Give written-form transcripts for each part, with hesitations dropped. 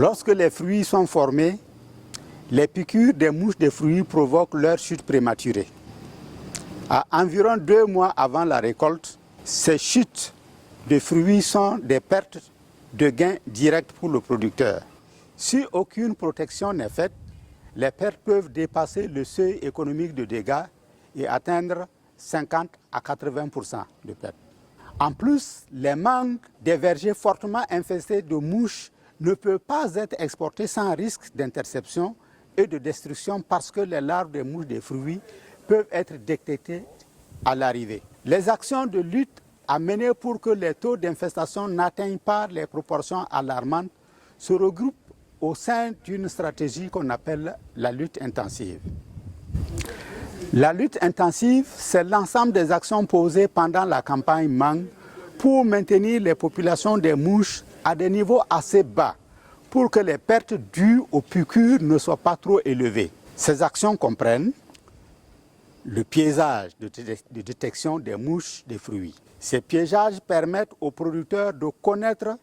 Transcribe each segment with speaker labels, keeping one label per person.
Speaker 1: Lorsque les fruits sont formés, les piqûres des mouches de fruits provoquent leur chute prématurée. À environ 2 mois avant la récolte, ces chutes de fruits sont des pertes de gains directs pour le producteur. Si aucune protection n'est faite, les pertes peuvent dépasser le seuil économique de dégâts et atteindre 50 à 80% de pertes. En plus, les mangues des vergers fortement infestés de mouches ne peuvent pas être exportés sans risque d'interception et de destruction parce que les larves des mouches des fruits peuvent être détectées à l'arrivée. Les actions de lutte à mener pour que les taux d'infestation n'atteignent pas les proportions alarmantes se regroupent au sein d'une stratégie qu'on appelle la lutte intensive. La lutte intensive, c'est l'ensemble des actions posées pendant la campagne mangue pour maintenir les populations des mouches à des niveaux assez bas pour que les pertes dues aux piqûres ne soient pas trop élevées. Ces actions comprennent le piégeage de détection des mouches des fruits. Ces piégeages permettent aux producteurs de connaître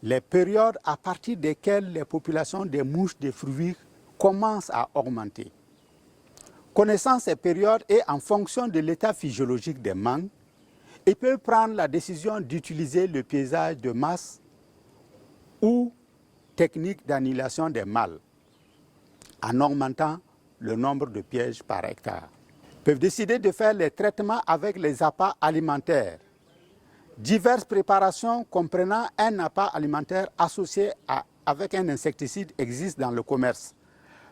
Speaker 1: les périodes à partir desquelles les populations des mouches des fruits commencent à augmenter. Connaissant ces périodes et en fonction de l'état physiologique des mangues, ils peuvent prendre la décision d'utiliser le piégeage de masse ou technique d'annihilation des mâles en augmentant le nombre de pièges par hectare. Ils peuvent décider de faire les traitements avec les appâts alimentaires. Diverses préparations comprenant un appât alimentaire associé avec un insecticide existent dans le commerce.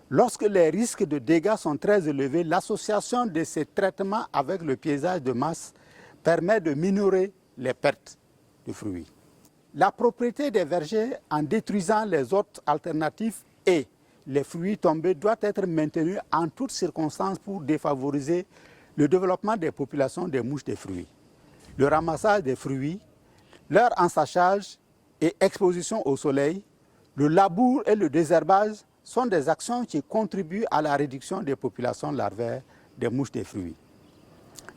Speaker 1: Lorsque les risques de dégâts sont très élevés, l'association de ces traitements avec le piégeage de masse permet de minorer les pertes de fruits. La propriété des vergers en détruisant les autres alternatives et les fruits tombés doit être maintenue en toutes circonstances pour défavoriser le développement des populations des mouches des fruits. Le ramassage des fruits, leur ensachage et exposition au soleil, le labour et le désherbage sont des actions qui contribuent à la réduction des populations larvaires des mouches des fruits.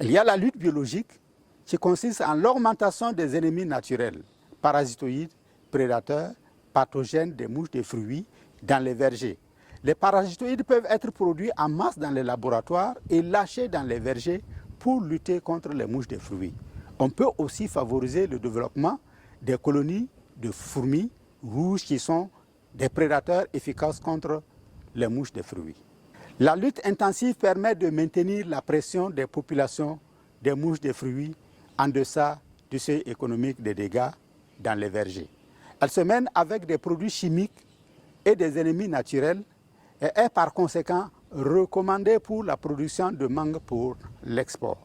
Speaker 1: Il y a la lutte biologique qui consiste en l'augmentation des ennemis naturels, parasitoïdes, prédateurs, pathogènes des mouches des fruits dans les vergers. Les parasitoïdes peuvent être produits en masse dans les laboratoires et lâchés dans les vergers pour lutter contre les mouches des fruits. On peut aussi favoriser le développement des colonies de fourmis rouges qui sont des prédateurs efficaces contre les mouches des fruits. La lutte intensive permet de maintenir la pression des populations des mouches des fruits en deçà du seuil économique des dégâts dans les vergers. Elle se mène avec des produits chimiques et des ennemis naturels et est par conséquent recommandée pour la production de mangue pour l'export.